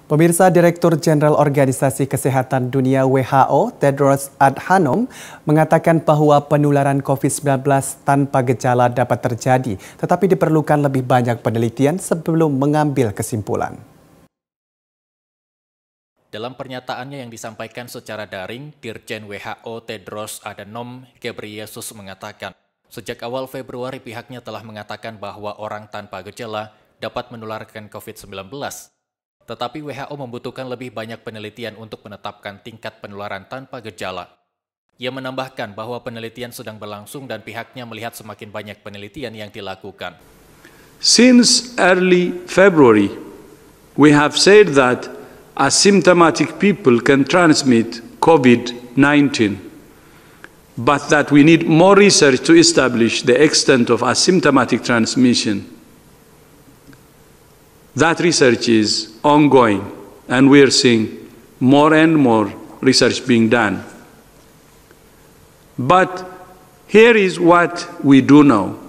Pemirsa, Direktur Jenderal Organisasi Kesehatan Dunia WHO, Tedros Adhanom, mengatakan bahwa penularan COVID-19 tanpa gejala dapat terjadi, tetapi diperlukan lebih banyak penelitian sebelum mengambil kesimpulan. Dalam pernyataannya yang disampaikan secara daring, Dirjen WHO Tedros Adhanom Ghebreyesus mengatakan, sejak awal Februari pihaknya telah mengatakan bahwa orang tanpa gejala dapat menularkan COVID-19. Tetapi WHO membutuhkan lebih banyak penelitian untuk menetapkan tingkat penularan tanpa gejala. Ia menambahkan bahwa penelitian sedang berlangsung dan pihaknya melihat semakin banyak penelitian yang dilakukan. Since early February, we have said that asymptomatic people can transmit COVID-19, but that we need more research to establish the extent of asymptomatic transmission. That research is ongoing, and we are seeing more and more research being done. But here is what we do know,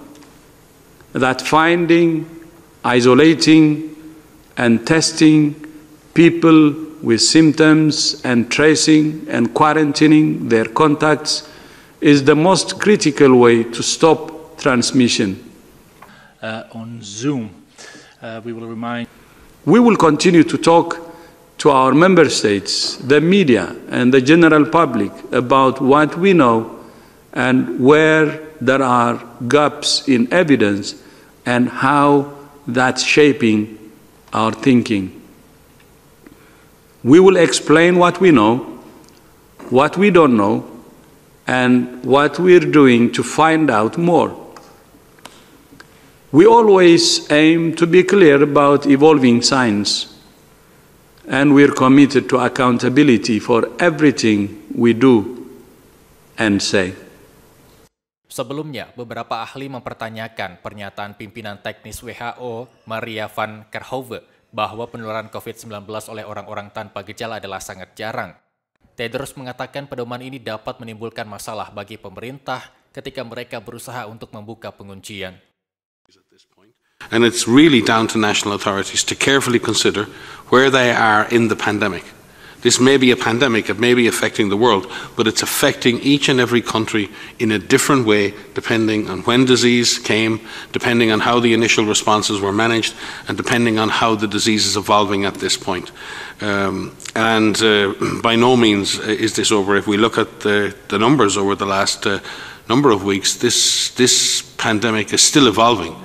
that finding, isolating, and testing people with symptoms and tracing and quarantining their contacts is the most critical way to stop transmission. On Zoom, we will continue to talk to our member states, the media, and the general public about what we know and where there are gaps in evidence and how that's shaping our thinking. We will explain what we know, what we don't know, and what we're doing to find out more. We always aim to be clear about evolving science, and we're committed to accountability for everything we do and say. Sebelumnya, beberapa ahli mempertanyakan pernyataan pimpinan teknis WHO, Maria van Kerkhove, bahwa penularan COVID-19 oleh orang-orang tanpa gejala adalah sangat jarang. Tedros mengatakan pedoman ini dapat menimbulkan masalah bagi pemerintah ketika mereka berusaha untuk membuka penguncian. And it's really down to national authorities to carefully consider where they are in the pandemic. This may be a pandemic, it may be affecting the world, but it's affecting each and every country in a different way, depending on when disease came, depending on how the initial responses were managed, and depending on how the disease is evolving at this point. By no means is this over. If we look at the numbers over the last number of weeks, this pandemic is still evolving.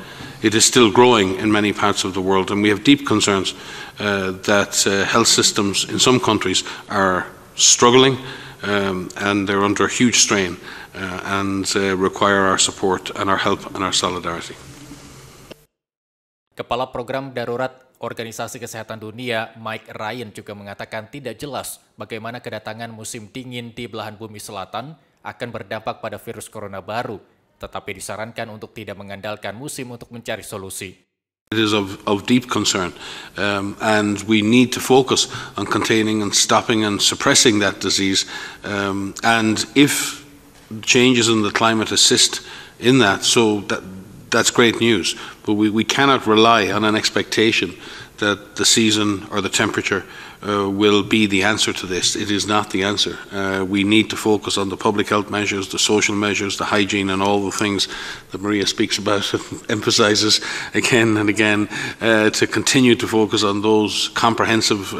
It is still growing in many parts of the world, and we have deep concerns that health systems in some countries are struggling and they're under huge strain and require our support and our help and our solidarity. Kepala Program Darurat Organisasi Kesehatan Dunia, Mike Ryan, juga mengatakan tidak jelas bagaimana kedatangan musim dingin di belahan bumi selatan akan berdampak pada virus corona baru, tetapi disarankan untuk tidak mengandalkan musim untuk mencari solusi. It is of deep concern, and we need to focus on containing and stopping and suppressing that disease. And if changes in the climate assist in that, so that's great news. But we cannot rely on an expectation that the season or the temperature will be the answer to this. It is not the answer. We need to focus on the public health measures, the social measures, the hygiene, and all the things that Maria speaks about and emphasizes again and again, to continue to focus on those comprehensive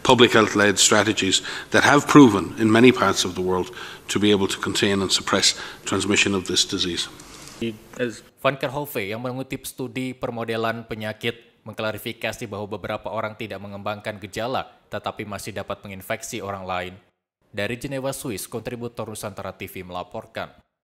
public health-led strategies that have proven in many parts of the world to be able to contain and suppress transmission of this disease. Van Kerkhove yang mengutip studi permodelan penyakit mengklarifikasi bahwa beberapa orang tidak mengembangkan gejala, tetapi masih dapat menginfeksi orang lain. Dari Jenewa, Swiss, kontributor Nusantara TV melaporkan.